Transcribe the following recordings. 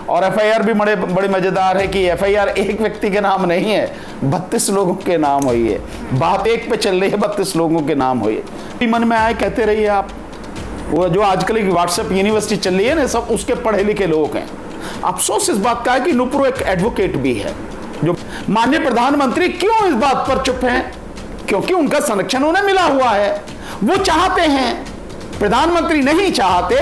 और एफआईआर भी बड़ी मजेदार है कि एफआईआर एक व्यक्ति के नाम नहीं है, 32 लोगों के नाम हुई है। बात एक पे चल रही है, 32 लोगों के नाम हुई है। मन में आए कहते रहिए आप। वो जो आजकल की व्हाट्सएप यूनिवर्सिटी चल रही है ना, सब उसके पढ़े लिखे लोग हैं। अफसोस इस बात का है कि नुपुर एक एडवोकेट भी है। जो माननीय प्रधानमंत्री क्यों इस बात पर चुप हैं? क्योंकि उनका संरक्षण उन्हें मिला हुआ है। वो चाहते हैं, प्रधानमंत्री नहीं चाहते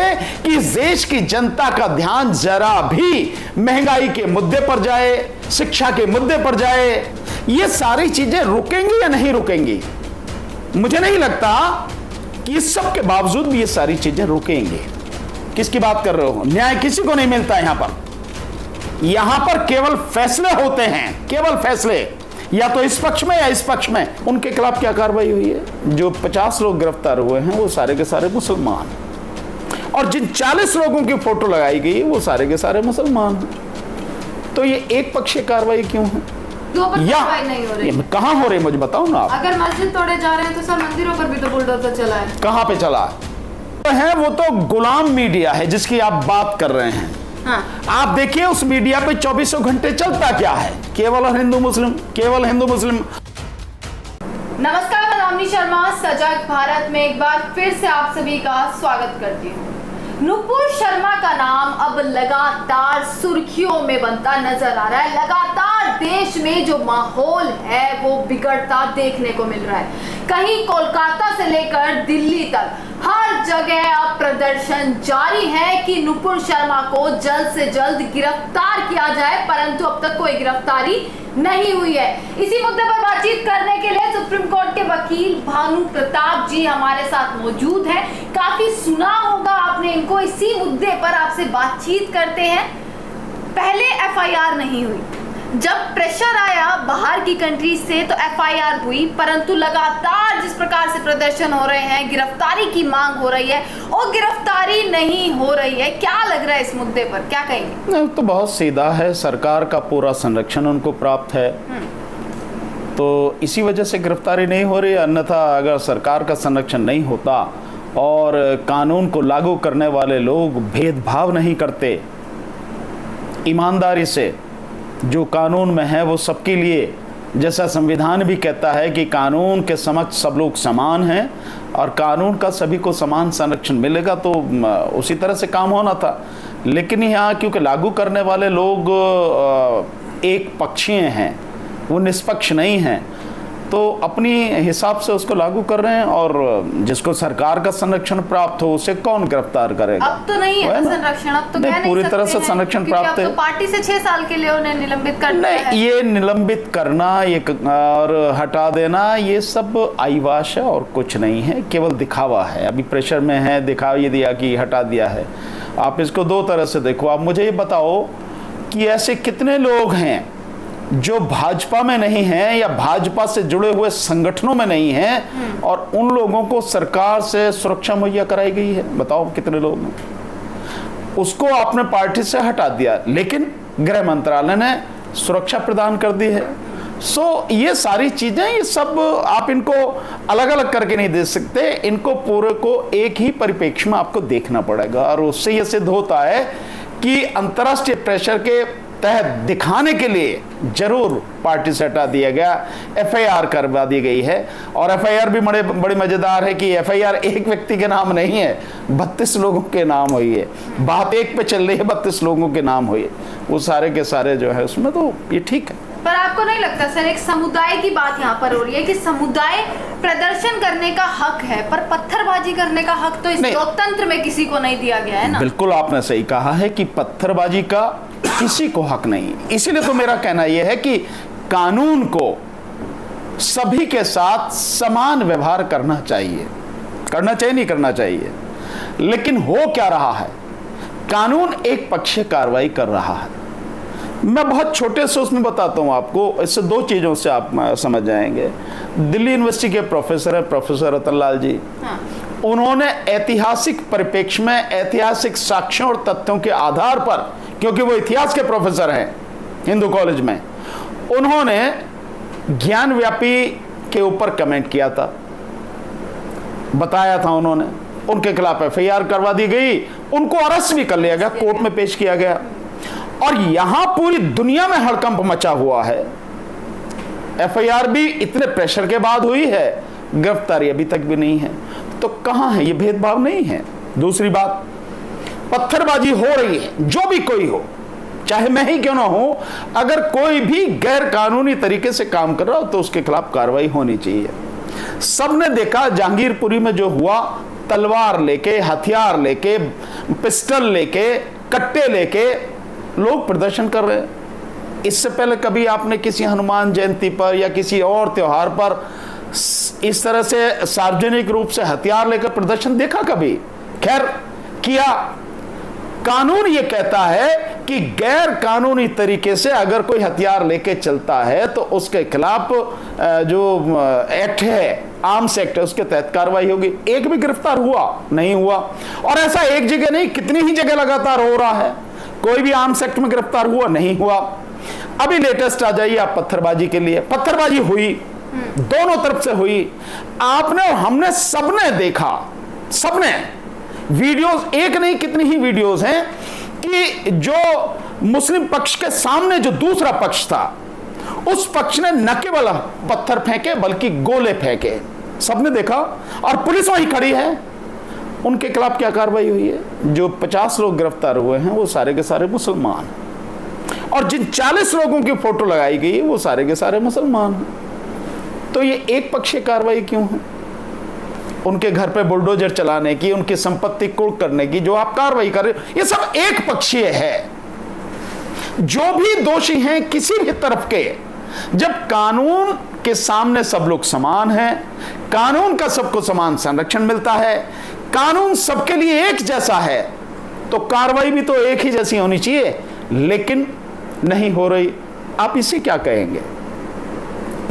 कि इस देश की जनता का ध्यान जरा भी महंगाई के मुद्दे पर जाए, शिक्षा के मुद्दे पर जाए। ये सारी चीजें रुकेंगी या नहीं रुकेंगी? मुझे नहीं लगता कि इस सब के बावजूद भी ये सारी चीजें रुकेंगी। किसकी बात कर रहे हो? न्याय किसी को नहीं मिलता यहां पर केवल फैसले होते हैं, केवल फैसले, या तो इस पक्ष में या इस पक्ष में। उनके खिलाफ क्या कार्रवाई हुई है? जो 50 लोग गिरफ्तार हुए हैं वो सारे के सारे मुसलमान, और जिन 40 लोगों की फोटो लगाई गई वो सारे के सारे मुसलमान हैं। तो ये एक पक्षीय कार्रवाई क्यों है? या नहीं हो रही? कहां हो रही मुझे बताओ ना आप। अगर मस्जिद तोड़े जा रहे हैं तो सर मंदिरों पर भी तो बुलडोजर चला है। कहां पे चला है? वो तो गुलाम मीडिया है जिसकी आप बात कर रहे हैं। हाँ। आप देखिए उस मीडिया पे 24 घंटे चलता क्या है? केवल हिंदू मुस्लिम, केवल हिंदू मुस्लिम। नमस्कार, मैं दामिनी शर्मा सजग भारत में एक बार फिर से आप सभी का स्वागत करती हूँ। नुपुर शर्मा का नाम अब लगातार सुर्खियों में बनता नजर आ रहा है। लगातार देश में जो माहौल है वो बिगड़ता देखने को मिल रहा है। कहीं कोलकाता से लेकर दिल्ली तक हर जगह अब प्रदर्शन जारी है कि नुपुर शर्मा को जल्द से जल्द गिरफ्तार किया जाए, परंतु अब तक कोई गिरफ्तारी नहीं हुई है। इसी मुद्दे पर बातचीत करने के लिए सुप्रीम कोर्ट के वकील भानु प्रताप जी हमारे साथ मौजूद हैं। काफी सुना होगा आपने इनको। इसी मुद्दे पर आपसे बातचीत करते हैं। पहले एफआईआर नहीं हुई, जब प्रेशर आया बाहर की कंट्री से तो एफआईआर हुई, परंतु लगातार जिस प्रकार से प्रदर्शन हो रहे हैं, गिरफ्तारी की मांग हो रही है और गिरफ्तारी नहीं हो रही है। क्या लग रहा है इस मुद्दे पर, क्या कहेंगे? नहीं, तो बहुत सीधा है। सरकार का पूरा संरक्षण उनको प्राप्त है, तो इसी वजह से गिरफ्तारी नहीं हो रही। अन्यथा अगर सरकार का संरक्षण नहीं होता और कानून को लागू करने वाले लोग भेदभाव नहीं करते, ईमानदारी से, जो कानून में है वो सबके लिए, जैसा संविधान भी कहता है कि कानून के समक्ष सब लोग समान हैं और कानून का सभी को समान संरक्षण मिलेगा, तो उसी तरह से काम होना था। लेकिन यहाँ क्योंकि लागू करने वाले लोग एक पक्षीय हैं, वो निष्पक्ष नहीं हैं, तो अपनी हिसाब से उसको लागू कर रहे हैं। और जिसको सरकार का संरक्षण प्राप्त हो उसे कौन गिरफ्तार करेगा? अब तो नहीं है संरक्षण, अब तो कह नहीं पूरी तरह से सकते संरक्षण प्राप्त है। तो पार्टी से 6 साल के लिए उन्हें निलंबित कर दिया है। ये निलंबित करना, ये और हटा देना, ये सब आईवाश है और कुछ नहीं है, केवल दिखावा है। अभी प्रेशर में है, दिखा ये दिया कि हटा दिया है। आप इसको दो तरह से देखो। आप मुझे ये बताओ कि ऐसे कितने लोग हैं जो भाजपा में नहीं हैं या भाजपा से जुड़े हुए संगठनों में नहीं हैं और उन लोगों को सरकार से सुरक्षा मुहैया कराई गई है? बताओ कितने लोग हैं? उसको आपने पार्टी से हटा दिया, लेकिन गृह मंत्रालय ने सुरक्षा प्रदान कर दी है। ये सारी चीजें, ये सब आप इनको अलग अलग करके नहीं दे सकते। इनको पूरे को एक ही परिप्रेक्ष्य में आपको देखना पड़ेगा, और उससे ये सिद्ध होता है कि अंतर्राष्ट्रीय प्रेशर के तहत दिखाने के लिए जरूर पार्टी से हटा दिया गया, एफआईआर करवा दी गई है। और एफआईआर भी बड़ी मजेदार है कि एफआईआर एक व्यक्ति के नाम नहीं है, 32 लोगों के नाम हुई है। बात एक पे चल रही है, 32 लोगों के नाम हुई है। वो सारे के सारे जो है उसमें, तो ये ठीक है। पर आपको नहीं लगता सर, एक समुदाय की बात यहाँ पर हो रही है कि समुदाय प्रदर्शन करने का हक है, पर पत्थरबाजी करने का हक तो इस लोकतंत्र में किसी को नहीं दिया गया है ना? बिल्कुल आपने सही कहा है कि पत्थरबाजी का किसी को हक नहीं। इसीलिए तो मेरा कहना यह है कि कानून को सभी के साथ समान व्यवहार करना चाहिए। करना चाहिए, नहीं करना चाहिए। लेकिन हो क्या रहा है? कानून एक पक्षीय कार्रवाई कर रहा है। मैं बहुत छोटे से उसमें बताता हूं आपको, इससे दो चीजों से आप समझ जाएंगे। दिल्ली यूनिवर्सिटी के प्रोफेसर है प्रोफेसर रतनलाल जी। हाँ। उन्होंने ऐतिहासिक परिप्रेक्ष्य में ऐतिहासिक साक्ष्यों और तथ्यों के आधार पर, क्योंकि वो इतिहास के प्रोफेसर हैं हिंदू कॉलेज में, उन्होंने ज्ञानव्यापी के ऊपर कमेंट किया था, बताया था उन्होंने। उनके खिलाफ एफआईआर करवा दी गई, उनको अरेस्ट भी कर लिया गया, कोर्ट में पेश किया गया। और यहां पूरी दुनिया में हड़कंप मचा हुआ है। एफआईआर भी इतने प्रेशर के बाद हुई है, गिरफ्तारी अभी तक भी नहीं है। तो कहां है ये भेदभाव? नहीं है। दूसरी बात, पत्थरबाजी हो रही है, जो भी कोई हो, चाहे मैं ही क्यों ना हो, अगर कोई भी गैर कानूनी तरीके से काम कर रहा हो तो उसके खिलाफ कार्रवाई होनी चाहिए। सबने देखा जहांगीरपुरी में जो हुआ, तलवार लेके, हथियार लेके, पिस्टल लेके, कट्टे लेके लोग प्रदर्शन कर रहे हैं। इससे पहले कभी आपने किसी हनुमान जयंती पर या किसी और त्योहार पर इस तरह से सार्वजनिक रूप से हथियार लेकर प्रदर्शन देखा कभी? खैर, किया। कानून ये कहता है कि गैर कानूनी तरीके से अगर कोई हथियार लेके चलता है तो उसके खिलाफ जो एक्ट है, आर्म्स एक्ट है, उसके तहत कार्रवाई होगी। एक भी गिरफ्तार हुआ? नहीं हुआ। और ऐसा एक जगह नहीं, कितनी ही जगह लगातार हो रहा है, कोई भी आर्म्स एक्ट में गिरफ्तार हुआ? नहीं हुआ। अभी लेटेस्ट आ जाइए आप पत्थरबाजी के लिए। पत्थरबाजी हुई, दोनों तरफ से हुई। आपने और हमने सबने देखा, सबने वीडियोस, एक नहीं कितनी ही वीडियोस हैं कि जो मुस्लिम पक्ष के सामने जो दूसरा पक्ष था, उस पक्ष ने न केवल पत्थर फेंके बल्कि गोले फेंके। सबने देखा। और पुलिस वहीं खड़ी है। उनके खिलाफ क्या कार्रवाई हुई है? जो 50 लोग गिरफ्तार हुए हैं वो सारे के सारे मुसलमान हैं, और जिन 40 लोगों की फोटो लगाई गई वो सारे के सारे मुसलमान हैं। तो ये एक पक्षीय कार्रवाई क्यों है? उनके घर पे बुलडोजर चलाने की, उनकी संपत्ति कुर्क करने की जो आप कार्रवाई कर रहे हो, ये सब एक पक्षीय है। जो भी दोषी हैं किसी भी तरफ के, जब कानून के सामने सब लोग समान हैं, कानून का सबको समान संरक्षण मिलता है, कानून सबके लिए एक जैसा है, तो कार्रवाई भी तो एक ही जैसी होनी चाहिए। लेकिन नहीं हो रही। आप इसे क्या कहेंगे?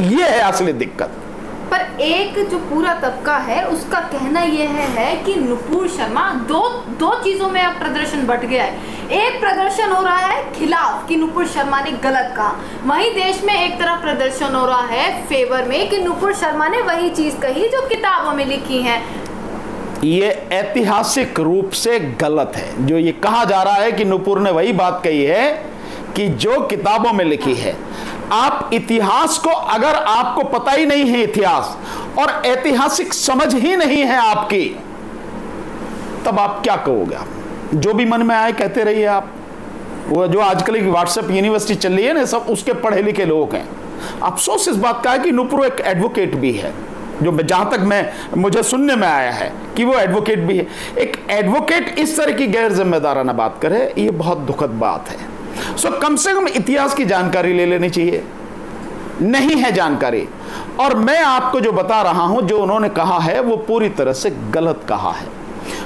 यह है असली दिक्कत। पर एक जो पूरा तबका है उसका कहना यह है कि नुपुर शर्मा दो चीजों में अब प्रदर्शन बट गया है। एक प्रदर्शन हो रहा है खिलाफ कि नुपुर शर्मा ने गलत कहा, वहीं देश में एक तरफ प्रदर्शन हो रहा है फेवर में कि नुपुर शर्मा ने वही चीज कही जो किताबों में लिखी है। ये ऐतिहासिक रूप से गलत है। जो ये कहा जा रहा है कि नुपुर ने वही बात कही है कि जो किताबों में लिखी है। आप इतिहास को, अगर आपको पता ही नहीं है इतिहास और ऐतिहासिक समझ ही नहीं है आपकी, तब आप क्या कहोगे? जो भी मन में आए कहते रहिए आप। वो जो आजकल एक व्हाट्सएप यूनिवर्सिटी चल रही है ना, सब उसके पढ़े लिखे लोग हैं। अफसोस इस बात का है कि नुपुर एक एडवोकेट भी है, जो जहां तक मुझे सुनने में आया है कि वो एडवोकेट भी है। एक एडवोकेट इस तरह की गैर जिम्मेदाराना बात करे, ये बहुत दुखद बात है। कम से कम इतिहास की जानकारी ले लेनी चाहिए। नहीं है जानकारी। और मैं आपको जो बता रहा हूं, जो उन्होंने कहा है वो पूरी तरह से गलत कहा है।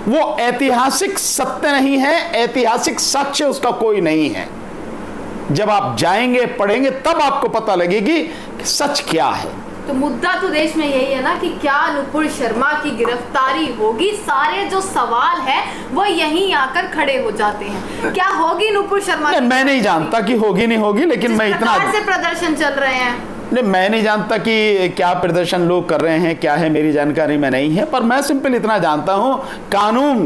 वो ऐतिहासिक सत्य नहीं है, ऐतिहासिक साक्ष्य उसका कोई नहीं है। जब आप जाएंगे, पढ़ेंगे, तब आपको पता लगेगी कि सच क्या है। तो मुद्दा तो देश में यही है ना कि क्या नुपुर शर्मा की गिरफ्तारी होगी। सारे जो सवाल है वो यहीं आकर खड़े हो जाते हैं। क्या होगी नुपुर शर्मा? मैं नहीं जानता कि होगी नहीं होगी, लेकिन मैं इतना से प्रदर्शन चल रहे हैं। नहीं, मैं नहीं जानता कि क्या प्रदर्शन लोग कर रहे हैं, क्या है, मेरी जानकारी में नहीं है। पर मैं सिंपल इतना जानता हूं, कानून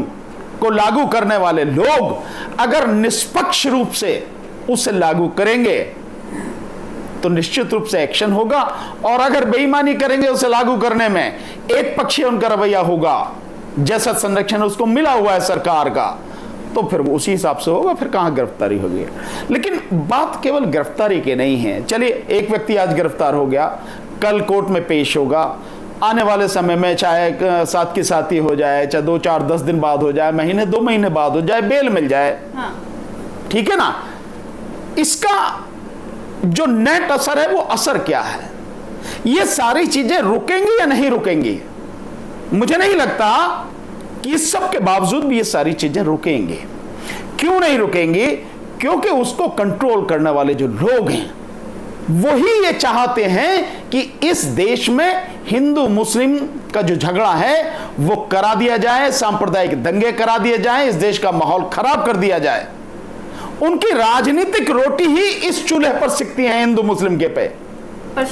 को लागू करने वाले लोग अगर निष्पक्ष रूप से उसे लागू करेंगे तो निश्चित रूप से एक्शन होगा, और अगर बेईमानी करेंगे उसे लागू करने में, एक पक्षीय उनका रवैया होगा, जैसा संरक्षण उसको मिला हुआ है सरकार का, तो फिर उसी हिसाब से होगा। फिर कहां गिरफ्तारी होगी? लेकिन बात केवल गिरफ्तारी की नहीं है। चलिए, एक व्यक्ति आज गिरफ्तार हो गया, कल कोर्ट में पेश होगा, आने वाले समय में चाहे साथ की साथी हो जाए, चाहे 2, 4, 10 दिन बाद हो जाए, महीने 2 महीने बाद हो जाए, बेल मिल जाए। हाँ। ठीक है ना? इसका जो नेट असर है वो असर क्या है? ये सारी चीजें रुकेंगी या नहीं रुकेंगी? मुझे नहीं लगता कि इस सब के बावजूद भी ये सारी चीजें रुकेंगी। क्यों नहीं रुकेंगी? क्योंकि उसको कंट्रोल करने वाले जो लोग हैं वही ये चाहते हैं कि इस देश में हिंदू मुस्लिम का जो झगड़ा है वो करा दिया जाए, सांप्रदायिक दंगे करा दिए जाए, इस देश का माहौल खराब कर दिया जाए। उनकी राजनीतिक रोटी ही इस चूल्हे पर सिकती है हिंदू मुस्लिम के पे।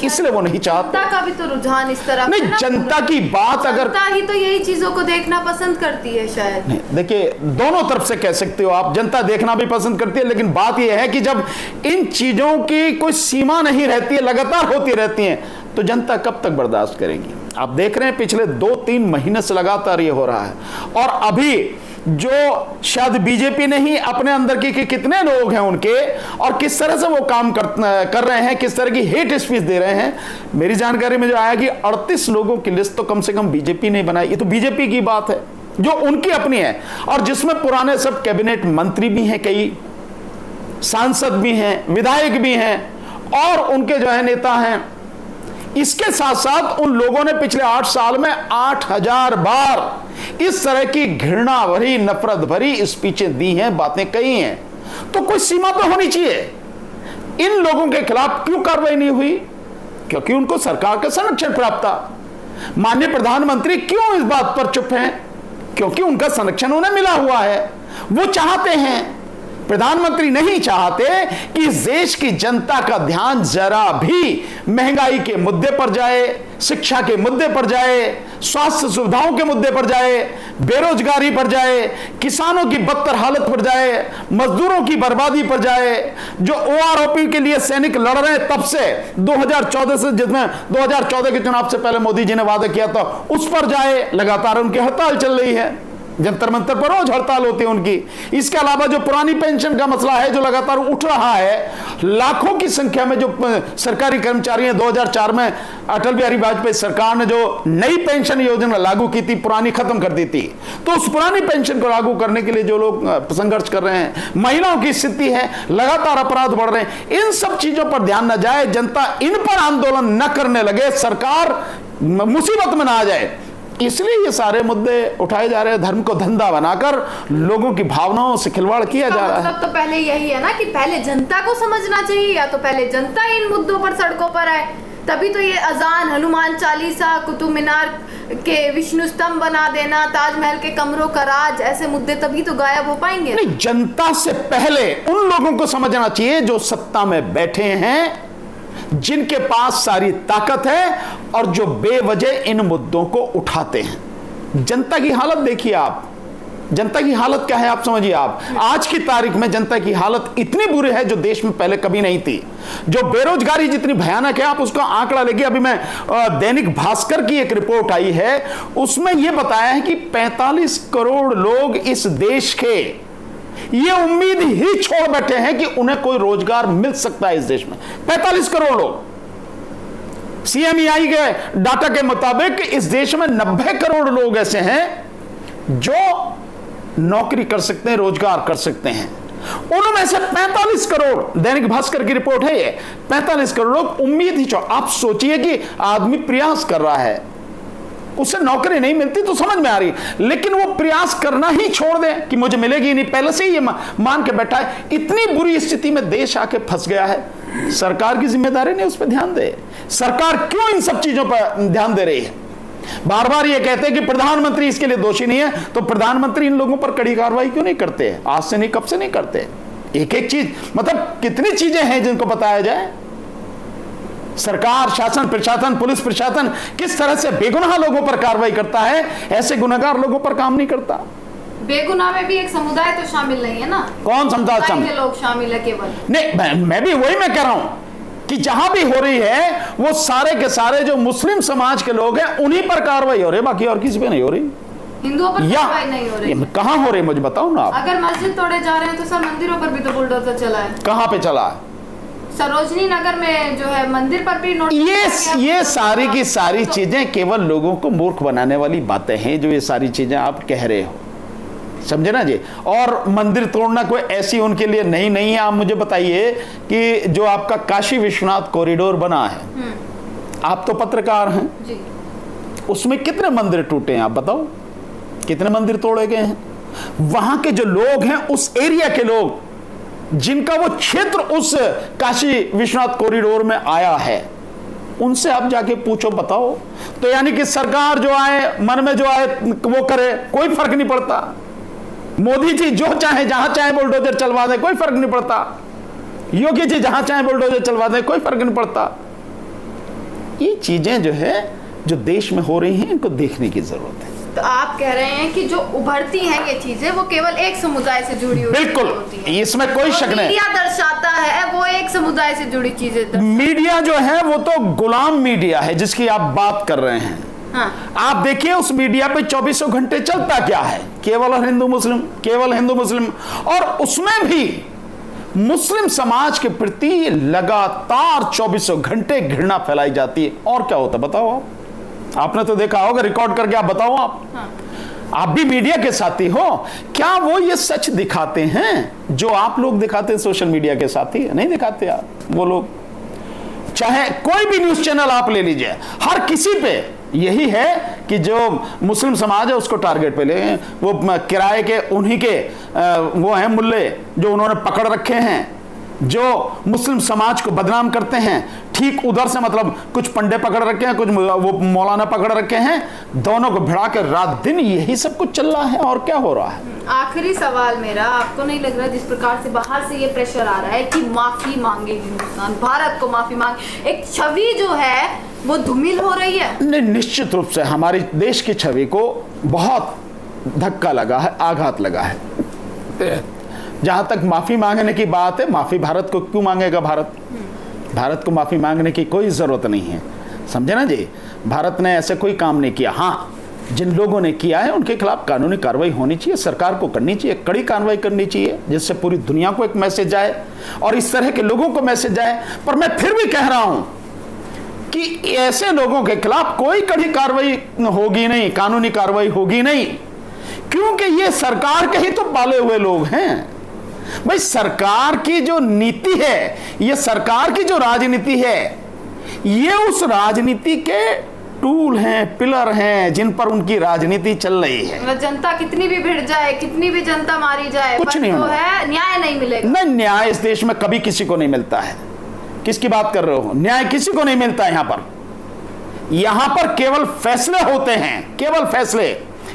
इसलिए वो नहीं चाहते। जनता का भी तो रुझान इस तरफ नहीं, जनता की बात अगर जनता ही तो यही चीजों को देखना पसंद करती है शायद। नहीं, देखिए दोनों तरफ से कह सकते हो आप, जनता देखना भी पसंद करती है, लेकिन बात यह है कि जब इन चीजों की कोई सीमा नहीं रहती है, लगातार होती रहती है, तो जनता कब तक बर्दाश्त करेगी। आप देख रहे हैं पिछले 2-3 महीने से लगातार ये हो रहा है, और अभी जो शायद बीजेपी नहीं, अपने अंदर के कितने लोग हैं उनके, और किस तरह से वो काम कर रहे हैं, किस तरह की हेट स्पीच दे रहे हैं। मेरी जानकारी में जो आया कि 38 लोगों की लिस्ट तो कम से कम बीजेपी ने बनाई। ये तो बीजेपी की बात है जो उनकी अपनी है, और जिसमें पुराने सब कैबिनेट मंत्री भी हैं, कई सांसद भी हैं, विधायक भी हैं, और उनके जो है नेता हैं। इसके साथ साथ उन लोगों ने पिछले 8 साल में 8000 बार इस तरह की घृणा भरी, नफरत भरी स्पीचें दी हैं, बातें कही हैं। तो कोई सीमा तो होनी चाहिए। इन लोगों के खिलाफ क्यों कार्रवाई नहीं हुई? क्योंकि उनको सरकार का संरक्षण प्राप्त था। माननीय प्रधानमंत्री क्यों इस बात पर चुप हैं? क्योंकि उनका संरक्षण उन्हें मिला हुआ है। वो चाहते हैं, प्रधानमंत्री नहीं चाहते कि इस देश की जनता का ध्यान जरा भी महंगाई के मुद्दे पर जाए, शिक्षा के मुद्दे पर जाए, स्वास्थ्य सुविधाओं के मुद्दे पर जाए, बेरोजगारी पर जाए, किसानों की बदतर हालत पर जाए, मजदूरों की बर्बादी पर जाए, जो ओआरओपी के लिए सैनिक लड़ रहे हैं तब से 2014 से, जिसमें 2014 के चुनाव से पहले मोदी जी ने वादा किया था, उस पर जाए। लगातार उनकी हड़ताल चल रही है, जंतर मंतर पर रोज हड़ताल होती है उनकी। इसके अलावा जो पुरानी पेंशन का मसला है जो लगातार उठ रहा है, लाखों की संख्या में जो सरकारी कर्मचारी हैं, 2004 में अटल बिहारी वाजपेयी सरकार ने जो नई पेंशन योजना लागू की थी, पुरानी खत्म कर दी थी, तो उस पुरानी पेंशन को लागू करने के लिए जो लोग संघर्ष कर रहे हैं, महिलाओं की स्थिति है, लगातार अपराध बढ़ रहे हैं, इन सब चीजों पर ध्यान न जाए, जनता इन पर आंदोलन न करने लगे, सरकार मुसीबत में ना आ जाए, इसलिए ये सारे मुद्दे उठाए जा रहे हैं। धर्म को धंधा बनाकर लोगों की भावनाओं से खिलवाड़ किया जा रहा है। मतलब तो पहले यही है ना कि पहले जनता को समझना चाहिए, या तो पहले जनता इन मुद्दों पर सड़कों पर आए, तभी तो ये अजान, हनुमान चालीसा, कुतुब मीनार के विष्णु स्तंभ बना देना, ताजमहल के कमरों का राज, ऐसे मुद्दे तभी तो गायब हो पाएंगे। नहीं, जनता से पहले उन लोगों को समझना चाहिए जो सत्ता में बैठे हैं, जिनके पास सारी ताकत है, और जो बेवजह इन मुद्दों को उठाते हैं। जनता की हालत देखिए आप, जनता की हालत क्या है आप समझिए। आप आज की तारीख में जनता की हालत इतनी बुरी है जो देश में पहले कभी नहीं थी। जो बेरोजगारी जितनी भयानक है, आप उसका आंकड़ा लेके, अभी मैं दैनिक भास्कर की एक रिपोर्ट आई है, उसमें यह बताया है कि 45 करोड़ लोग इस देश के ये उम्मीद ही छोड़ बैठे हैं कि उन्हें कोई रोजगार मिल सकता है इस देश में। 45 करोड़ लोग। सीएमईआई के डाटा के मुताबिक इस देश में 90 करोड़ लोग ऐसे हैं जो नौकरी कर सकते हैं, रोजगार कर सकते हैं। उनमें से 45 करोड़, दैनिक भास्कर की रिपोर्ट है ये, 45 करोड़ लोग उम्मीद ही छोड़। आप सोचिए कि आदमी प्रयास कर रहा है, उससे नौकरी नहीं मिलती तो समझ में आ रही, लेकिन वो प्रयास करना ही छोड़ दे कि मुझे मिलेगी नहीं, पहले से ही ये मान के बैठा है। इतनी बुरी स्थिति में देश आके फंस गया है। सरकार की जिम्मेदारी नहीं उस पर ध्यान दे। सरकार क्यों इन सब चीजों पर ध्यान दे रही है? बार बार ये कहते हैं कि प्रधानमंत्री इसके लिए दोषी नहीं है, तो प्रधानमंत्री इन लोगों पर कड़ी कार्रवाई क्यों नहीं करते? आज से नहीं, कब से नहीं करते? एक एक चीज, मतलब कितनी चीजें हैं जिनको बताया जाए। सरकार, शासन, प्रशासन, पुलिस प्रशासन किस तरह से बेगुनाह लोगों पर कार्रवाई करता है, ऐसे गुनहगार लोगों पर काम नहीं करता। बेगुनाह में भी एक समुदाय तो शामिल नहीं है ना। कौन समुदाय? लोग शामिल है केवल। नहीं, मैं भी वही मैं कह रहा हूं कि जहां भी हो रही है वो सारे के सारे जो मुस्लिम समाज के लोग हैं उन्हीं पर कार्रवाई हो रही है, बाकी और किसी पे नहीं हो रही। हिंदुओं पर कार्रवाई नहीं हो रही। कहां हो रही मुझे बताओ ना आप। अगर मस्जिद तोड़े जा रहे हैं तो सर मंदिरों पर भी तो बुलडोजर चला है। कहां पे चला है? सरोजनी नगर में जो है मंदिर पर भी ये सारी की सारी चीजें केवल लोगों को मूर्ख बनाने वाली बातें हैं जो ये सारी चीजें आप कह रहे हो, समझे ना जी। और मंदिर तोड़ना कोई ऐसी उनके लिए नहीं है। आप मुझे बताइए कि जो आपका काशी विश्वनाथ कॉरिडोर बना है, आप तो पत्रकार हैं जी, उसमें कितने मंदिर टूटे हैं आप बताओ, कितने मंदिर तोड़े गए हैं? वहां के जो लोग हैं, उस एरिया के लोग, जिनका वो क्षेत्र उस काशी विश्वनाथ कॉरिडोर में आया है, उनसे आप जाके पूछो, बताओ। तो यानी कि सरकार जो आए, मन में जो आए वो करे, कोई फर्क नहीं पड़ता। मोदी जी जो चाहे जहां चाहे बुलडोजर चलवा दे, कोई फर्क नहीं पड़ता। योगी जी जहां चाहे बुलडोजर चलवा दे, कोई फर्क नहीं पड़ता। ये चीजें जो है जो देश में हो रही हैं इनको देखने की जरूरत है। तो आप कह रहे हैं कि जो उभरती हैं ये चीजें वो केवल एक समुदाय से जुड़ी हुई बिल्कुल, होती हैं। इसमें कोई शक नहीं। मीडिया दर्शाता है वो एक समुदाय से जुड़ी चीजें मीडिया जो है वो तो गुलाम मीडिया है जिसकी आप बात कर रहे हैं। हाँ। आप देखिए उस मीडिया पे 24 घंटे चलता क्या है, केवल हिंदू मुस्लिम, केवल हिंदू मुस्लिम, और उसमें भी मुस्लिम समाज के प्रति लगातार 24 घंटे घृणा फैलाई जाती है। और क्या होता बताओ आपने तो देखा होगा, रिकॉर्ड करके आप बताओ। हाँ। आप भी मीडिया के साथी हो, क्या वो ये सच दिखाते हैं जो आप लोग दिखाते हैं सोशल मीडिया के साथी? नहीं दिखाते आप वो लोग। चाहे कोई भी न्यूज चैनल आप ले लीजिए, हर किसी पे यही है कि जो मुस्लिम समाज है उसको टारगेट पे ले, वो किराए के उन्हीं के वो हैं मुल्ले जो उन्होंने पकड़ रखे हैं, जो मुस्लिम समाज को बदनाम करते हैं। ठीक उधर से मतलब कुछ पंडे पकड़ रखे हैं, कुछ वो मौलाना पकड़ रखे हैं, दोनों को भिड़ा कर रात दिन यही सब कुछ चल रहा है। और क्या हो रहा है? आखिरी सवाल मेरा, आपको नहीं लग रहा जिस प्रकार से बाहर से ये प्रेशर आ रहा है कि माफी मांगे हिंदुस्तान, भारत को माफी मांगे, एक छवि जो है वो धूमिल हो रही है? नहीं, निश्चित रूप से हमारे देश की छवि को बहुत धक्का लगा है, आघात लगा है। जहां तक माफी मांगने की बात है, माफी भारत को क्यों मांगेगा? भारत को माफी मांगने की कोई जरूरत नहीं है, समझे ना जी। भारत ने ऐसे कोई काम नहीं किया। हाँ, जिन लोगों ने किया है उनके खिलाफ कानूनी कार्रवाई होनी चाहिए, सरकार को करनी चाहिए, कड़ी कार्रवाई करनी चाहिए, जिससे पूरी दुनिया को एक मैसेज आए और इस तरह के लोगों को मैसेज आए। पर मैं फिर भी कह रहा हूं कि ऐसे लोगों के खिलाफ कोई कड़ी कार्रवाई होगी नहीं, कानूनी कार्रवाई होगी नहीं, क्योंकि ये सरकार के ही तो पाले हुए लोग हैं। भाई सरकार की जो नीति है, ये सरकार की जो राजनीति है, ये उस राजनीति के टूल हैं, पिलर हैं जिन पर उनकी राजनीति चल रही है। जनता कितनी भी भिड़ जाए, कितनी भी जनता मारी जाए, कुछ नहीं होना है, न्याय नहीं मिलेगा। नहीं, न्याय इस देश में कभी किसी को नहीं मिलता है। किसकी बात कर रहे हो? न्याय किसी को नहीं मिलता यहां पर केवल फैसले होते हैं, केवल फैसले,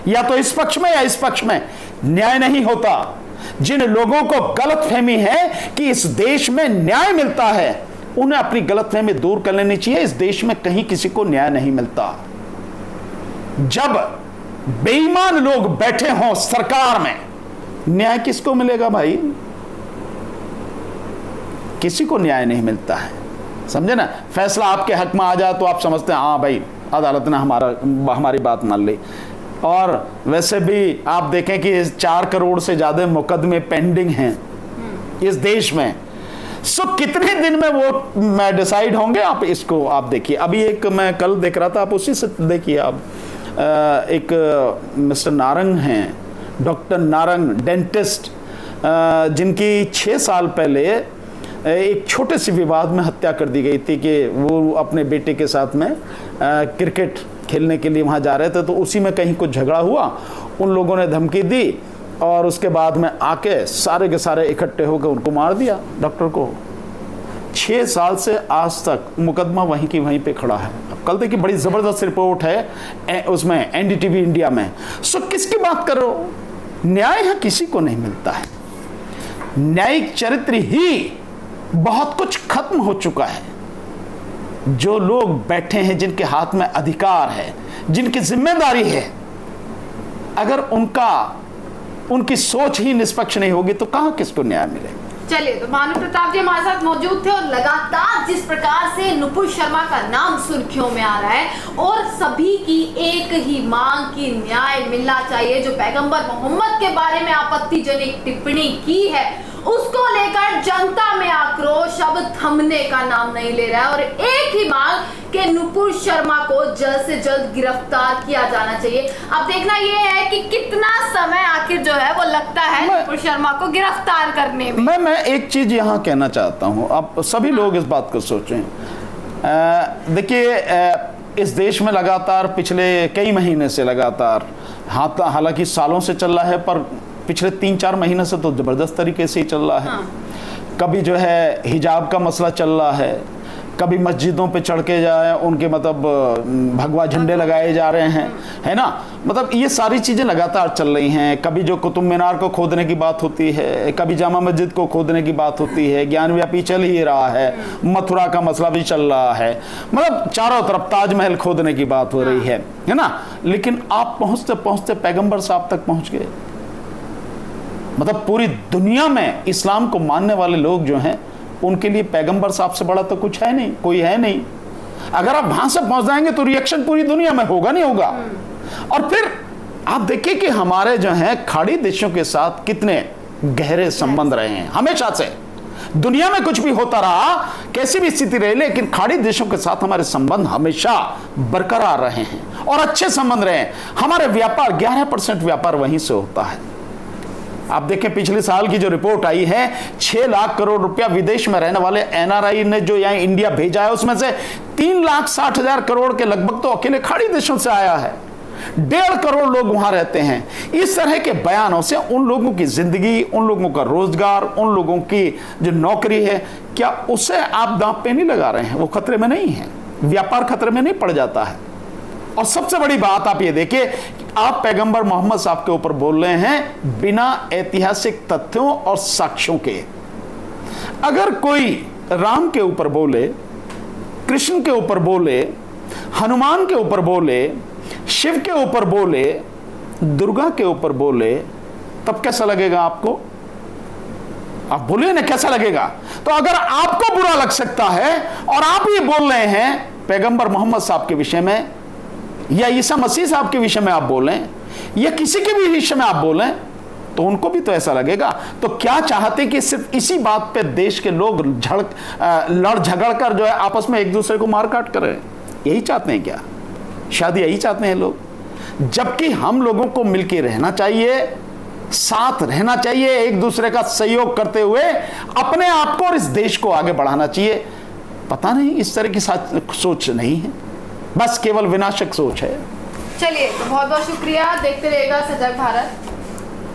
या तो इस पक्ष में या इस पक्ष में। न्याय नहीं होता। जिन लोगों को गलतफहमी है कि इस देश में न्याय मिलता है, उन्हें अपनी गलतफहमी दूर कर लेनी चाहिए। इस देश में कहीं किसी को न्याय नहीं मिलता। जब बेईमान लोग बैठे हों सरकार में, न्याय किसको मिलेगा भाई? किसी को न्याय नहीं मिलता है, समझे ना। फैसला आपके हक में आ जाए तो आप समझते हैं हाँ भाई अदालत ने हमारी बात मान ली। और वैसे भी आप देखें कि 4 करोड़ से ज्यादा मुकदमे पेंडिंग हैं इस देश में। सो कितने दिन में वो डिसाइड होंगे, आप इसको आप देखिए। अभी एक मैं कल देख रहा था, आप उसी से देखिए। आप एक मिस्टर नारंग हैं, डॉक्टर नारंग, डेंटिस्ट, जिनकी 6 साल पहले एक छोटे से विवाद में हत्या कर दी गई थी कि वो अपने बेटे के साथ में क्रिकेट खेलने के लिए वहाँ जा रहे थे, तो उसी में कहीं कुछ झगड़ा हुआ, उन लोगों ने धमकी दी और उसके बाद में आके सारे के सारे इकट्ठे होकर उनको मार दिया, डॉक्टर को। 6 साल से आज तक मुकदमा वहीं की वहीं पे खड़ा है। कल देखिए बड़ी ज़बरदस्त रिपोर्ट है उसमें एनडीटीवी इंडिया में। सो किसकी बात कर रहे हो? न्याय है किसी को नहीं मिलता है। न्यायिक चरित्र ही बहुत कुछ खत्म हो चुका है। जो लोग बैठे हैं, जिनके हाथ में अधिकार है, जिनकी जिम्मेदारी है, अगर उनकी सोच ही निष्पक्ष नहीं होगी तो कहां किसको न्याय मिलेगा? चलिए, तो भानु प्रताप जी हमारे साथ मौजूद थे और लगातार जिस प्रकार से नुपुर शर्मा का नाम सुर्खियों में आ रहा है और सभी की एक ही मांग की न्याय मिलना चाहिए। जो पैगंबर मोहम्मद के बारे में आपत्तिजनक टिप्पणी की है, उसको लेकर जनता में आक्रोश अब थमने का नाम नहीं ले रहा है और एक ही मांग कि नुपुर शर्मा को जल्द से जल्द गिरफ्तार किया जाना चाहिए। अब देखना यह है कि कितना समय आखिर जो है वो लगता है नुपुर शर्मा को गिरफ्तार करने में। मैं एक चीज यहाँ कहना चाहता हूँ, आप सभी लोग इस बात को सोचें। देखिए, इस देश में लगातार पिछले कई महीने से लगातार, हालांकि सालों से चल रहा है, पर पिछले 3-4 महीने से तो जबरदस्त तरीके से ही चल रहा है। कभी जो है हिजाब का मसला चल रहा है, कभी मस्जिदों पे चढ़ के जाए, उनके मतलब भगवा झंडे लगाए जा रहे हैं, है ना। मतलब ये सारी चीज़ें लगातार चल रही हैं। कभी जो कुतुब मीनार को खोदने की बात होती है, कभी जामा मस्जिद को खोदने की बात होती है, ज्ञानव्यापी चल ही रहा है, मथुरा का मसला भी चल रहा है, मतलब चारों तरफ ताजमहल खोदने की बात हो रही है ना। लेकिन आप पहुंचते पहुंचते पैगंबर साहब तक पहुंच गए। मतलब पूरी दुनिया में इस्लाम को मानने वाले लोग जो हैं, उनके लिए पैगंबर साहब से बड़ा तो कुछ है नहीं, कोई है नहीं। अगर आप वहां से पहुंच जाएंगे तो रिएक्शन पूरी दुनिया में होगा नहीं होगा। और फिर आप देखिए कि हमारे जो हैं खाड़ी देशों के साथ कितने गहरे संबंध रहे हैं हमेशा से। दुनिया में कुछ भी होता रहा, कैसी भी स्थिति रही, लेकिन खाड़ी देशों के साथ हमारे संबंध हमेशा बरकरार रहे हैं और अच्छे संबंध रहे हैं। हमारे व्यापार 11% व्यापार वहीं से होता है। आप देखें पिछले साल की जो रिपोर्ट आई है, 6 लाख करोड़ रुपया विदेश में रहने वाले एनआरआई ने जो यहाँ इंडिया भेजा है, उसमें से 3,60,000 करोड़ के लगभग तो अकेले खाड़ी देशों से आया है। 1.5 करोड़ लोग वहां रहते हैं। इस तरह के बयानों से उन लोगों की जिंदगी, उन लोगों का रोजगार, उन लोगों की जो नौकरी है, क्या उसे आप दांव पे नहीं लगा रहे हैं? वो खतरे में नहीं है, व्यापार खतरे में नहीं पड़ जाता है। और सबसे बड़ी बात आप ये देखिए, आप पैगंबर मोहम्मद साहब के ऊपर बोल रहे हैं बिना ऐतिहासिक तथ्यों और साक्ष्यों के। अगर कोई राम के ऊपर बोले, कृष्ण के ऊपर बोले, हनुमान के ऊपर बोले, शिव के ऊपर बोले, दुर्गा के ऊपर बोले, तब कैसा लगेगा आपको? आप बोलिए ना, कैसा लगेगा? तो अगर आपको बुरा लग सकता है और आप ये बोल रहे हैं पैगंबर मोहम्मद साहब के विषय में, या ईसा मसीह साहब के विषय में आप बोलें, या किसी के भी विषय में आप बोलें, तो उनको भी तो ऐसा लगेगा। तो क्या चाहते कि सिर्फ इसी बात पे देश के लोग लड़ झगड़ कर जो है आपस में एक दूसरे को मार काट करें? यही चाहते हैं क्या? शायद यही चाहते हैं लोग। जबकि हम लोगों को मिलकर रहना चाहिए, साथ रहना चाहिए, एक दूसरे का सहयोग करते हुए अपने आप को और इस देश को आगे बढ़ाना चाहिए। पता नहीं, इस तरह की सोच नहीं है, बस केवल विनाशक सोच है। चलिए, तो बहुत बहुत शुक्रिया। देखते रहिएगा सजग भारत।